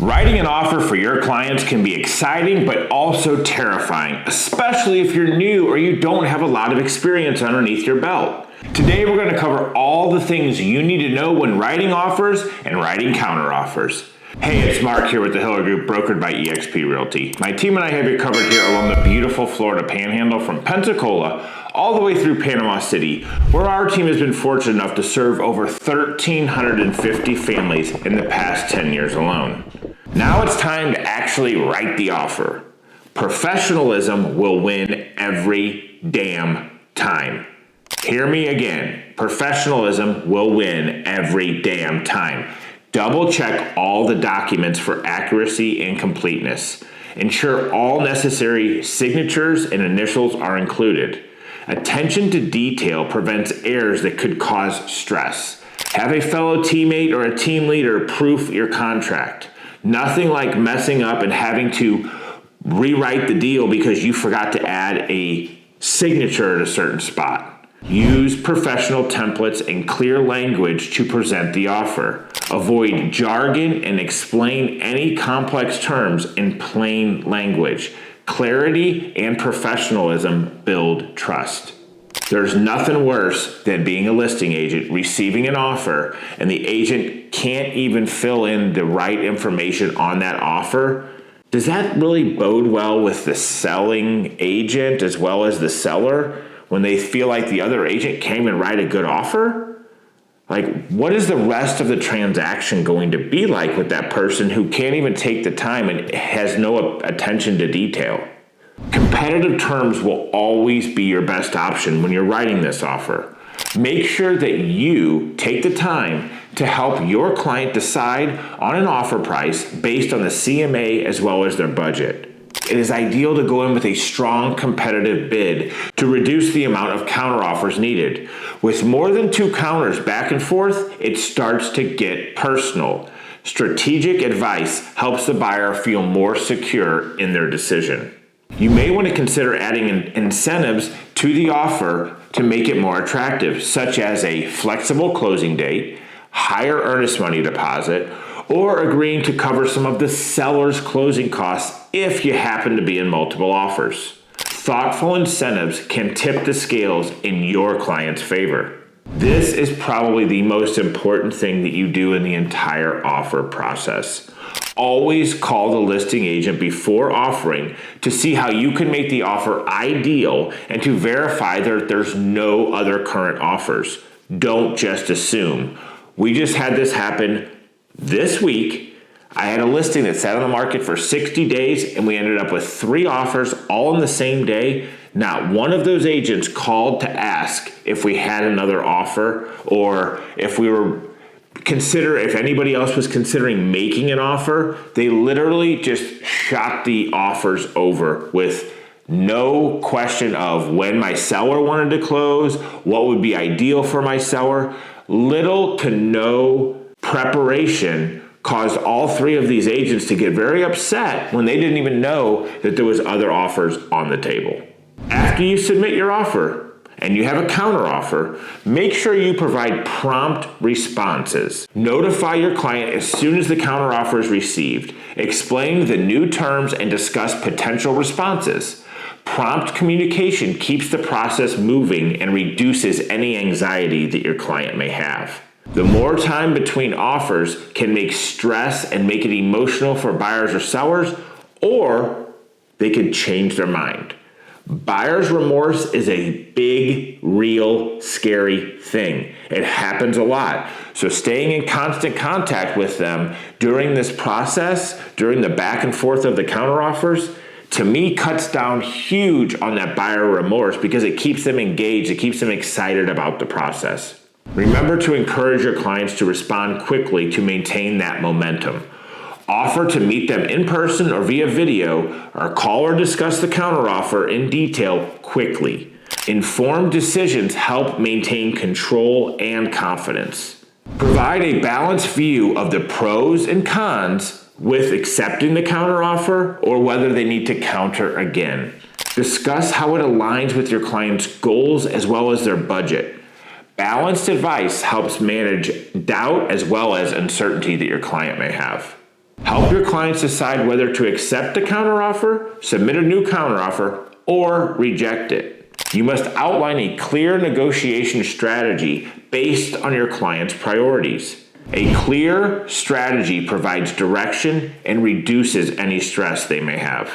Writing an offer for your clients can be exciting but also terrifying, especially if you're new or you don't have a lot of experience underneath your belt. Today we're going to cover all the things you need to know when writing offers and writing counteroffers. Hey, it's Mark here with the Hiller Group, brokered by eXp Realty. My team and I have you covered here along the beautiful Florida Panhandle from Pensacola all the way through Panama City, where our team has been fortunate enough to serve over 1,350 families in the past 10 years alone. Now it's time to actually write the offer. Professionalism will win every damn time. Hear me again. Professionalism will win every damn time. Double check all the documents for accuracy and completeness. Ensure all necessary signatures and initials are included. Attention to detail prevents errors that could cause stress. Have a fellow teammate or a team leader proof your contract. Nothing like messing up and having to rewrite the deal because you forgot to add a signature at a certain spot. Use professional templates and clear language to present the offer. Avoid jargon and explain any complex terms in plain language. Clarity and professionalism build trust. There's nothing worse than being a listing agent, receiving an offer, and the agent can't even fill in the right information on that offer. Does that really bode well with the selling agent as well as the seller when they feel like the other agent can't even write a good offer? Like, what is the rest of the transaction going to be like with that person who can't even take the time and has no attention to detail? Competitive terms will always be your best option when you're writing this offer. Make sure that you take the time to help your client decide on an offer price based on the CMA as well as their budget. It is ideal to go in with a strong competitive bid to reduce the amount of counteroffers needed. With more than two counters back and forth, it starts to get personal. Strategic advice helps the buyer feel more secure in their decision. You may want to consider adding incentives to the offer to make it more attractive, such as a flexible closing date, higher earnest money deposit, or agreeing to cover some of the seller's closing costs if you happen to be in multiple offers. Thoughtful incentives can tip the scales in your client's favor. This is probably the most important thing that you do in the entire offer process. Always call the listing agent before offering to see how you can make the offer ideal and to verify that there's no other current offers. Don't just assume. We just had this happen this week. I had a listing that sat on the market for 60 days and we ended up with 3 offers all in the same day. Not one of those agents called to ask if we had another offer or if anybody else was considering making an offer. They literally just shot the offers over with no question of when my seller wanted to close, what would be ideal for my seller. Little to no preparation caused all 3 of these agents to get very upset when they didn't even know that there was other offers on the table. After you submit your offer and you have a counteroffer, make sure you provide prompt responses. Notify your client as soon as the counteroffer is received. Explain the new terms and discuss potential responses. Prompt communication keeps the process moving and reduces any anxiety that your client may have. The more time between offers can make stress and make it emotional for buyers or sellers, or they could change their mind. Buyer's remorse is a big, real, scary thing. It happens a lot. So staying in constant contact with them during this process, during the back and forth of the counteroffers, to me cuts down huge on that buyer remorse because it keeps them engaged, it keeps them excited about the process. Remember to encourage your clients to respond quickly to maintain that momentum. Offer to meet them in person or via video, or call or discuss the counteroffer in detail quickly. Informed decisions help maintain control and confidence. Provide a balanced view of the pros and cons with accepting the counteroffer or whether they need to counter again. Discuss how it aligns with your client's goals as well as their budget. Balanced advice helps manage doubt as well as uncertainty that your client may have. Help your clients decide whether to accept a counteroffer, submit a new counteroffer, or reject it. You must outline a clear negotiation strategy based on your client's priorities. A clear strategy provides direction and reduces any stress they may have.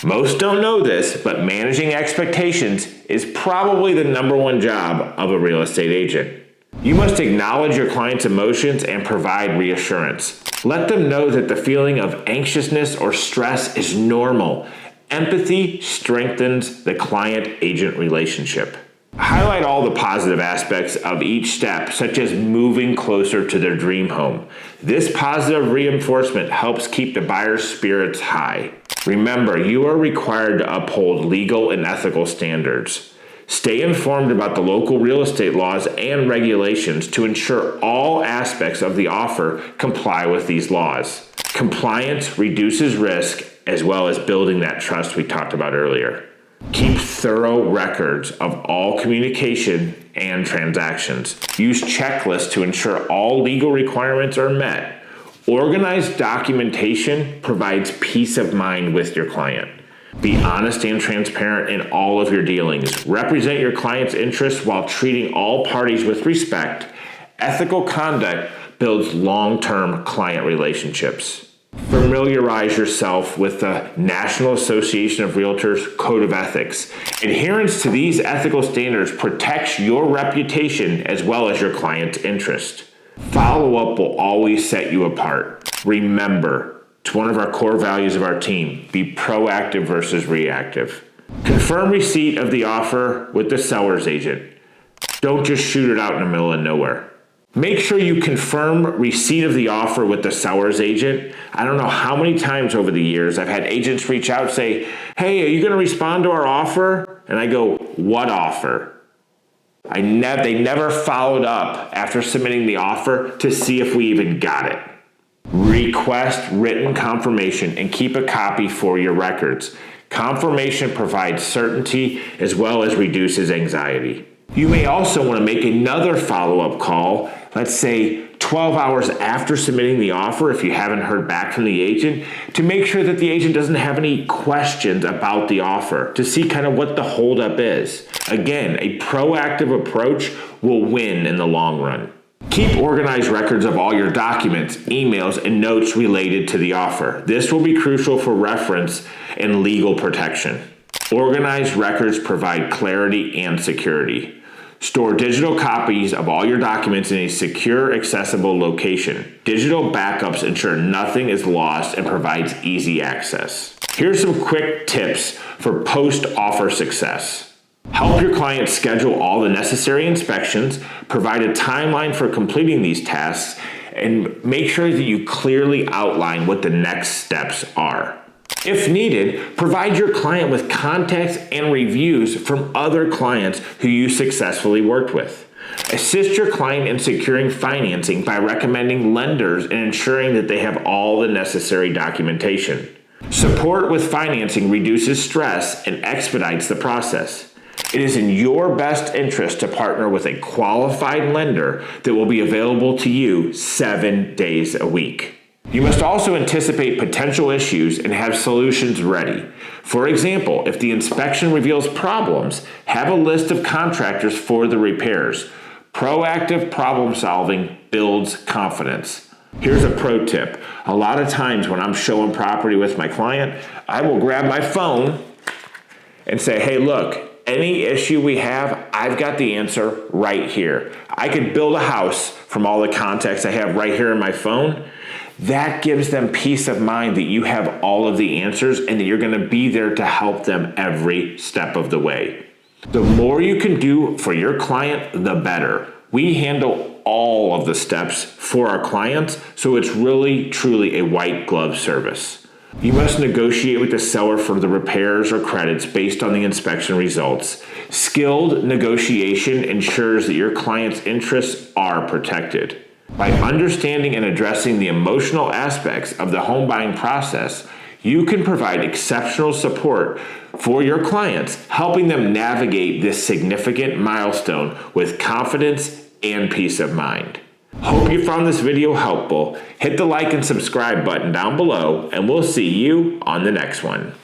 Most don't know this, but managing expectations is probably the number one job of a real estate agent. You must acknowledge your client's emotions and provide reassurance. Let them know that the feeling of anxiousness or stress is normal. Empathy strengthens the client-agent relationship. Highlight all the positive aspects of each step, such as moving closer to their dream home. This positive reinforcement helps keep the buyer's spirits high. Remember, you are required to uphold legal and ethical standards. Stay informed about the local real estate laws and regulations to ensure all aspects of the offer comply with these laws. Compliance reduces risk as well as building that trust we talked about earlier. Keep thorough records of all communication and transactions. Use checklists to ensure all legal requirements are met. Organized documentation provides peace of mind with your client. Be honest and transparent in all of your dealings. Represent your client's interests while treating all parties with respect. Ethical conduct builds long-term client relationships. Familiarize yourself with the National Association of Realtors Code of Ethics. Adherence to these ethical standards protects your reputation as well as your client's interest. Follow-up will always set you apart. Remember, it's one of our core values of our team. Be proactive versus reactive. Confirm receipt of the offer with the seller's agent. Don't just shoot it out in the middle of nowhere. Make sure you confirm receipt of the offer with the seller's agent. I don't know how many times over the years I've had agents reach out and say, hey, are you going to respond to our offer? And I go, what offer? They never followed up after submitting the offer to see if we even got it. Request written confirmation and keep a copy for your records. Confirmation provides certainty as well as reduces anxiety. You may also want to make another follow-up call, let's say 12 hours after submitting the offer if you haven't heard back from the agent, to make sure that the agent doesn't have any questions about the offer, to see kind of what the holdup is. Again, a proactive approach will win in the long run. Keep organized records of all your documents, emails, and notes related to the offer. This will be crucial for reference and legal protection. Organized records provide clarity and security. Store digital copies of all your documents in a secure, accessible location. Digital backups ensure nothing is lost and provides easy access. Here's some quick tips for post-offer success. Help your client schedule all the necessary inspections, provide a timeline for completing these tasks, and make sure that you clearly outline what the next steps are. If needed, provide your client with contacts and reviews from other clients who you successfully worked with. Assist your client in securing financing by recommending lenders and ensuring that they have all the necessary documentation. Support with financing reduces stress and expedites the process. It is in your best interest to partner with a qualified lender that will be available to you 7 days a week. You must also anticipate potential issues and have solutions ready. For example, if the inspection reveals problems, have a list of contractors for the repairs. Proactive problem solving builds confidence. Here's a pro tip. A lot of times when I'm showing property with my client, I will grab my phone and say, hey, look, any issue we have, I've got the answer right here. I could build a house from all the contacts I have right here in my phone. That gives them peace of mind that you have all of the answers and that you're going to be there to help them every step of the way. The more you can do for your client, the better. We handle all of the steps for our clients, so it's really, truly a white glove service. You must negotiate with the seller for the repairs or credits based on the inspection results. Skilled negotiation ensures that your client's interests are protected. By understanding and addressing the emotional aspects of the home buying process, you can provide exceptional support for your clients, helping them navigate this significant milestone with confidence and peace of mind. Hope you found this video helpful. Hit the like and subscribe button down below, and we'll see you on the next one.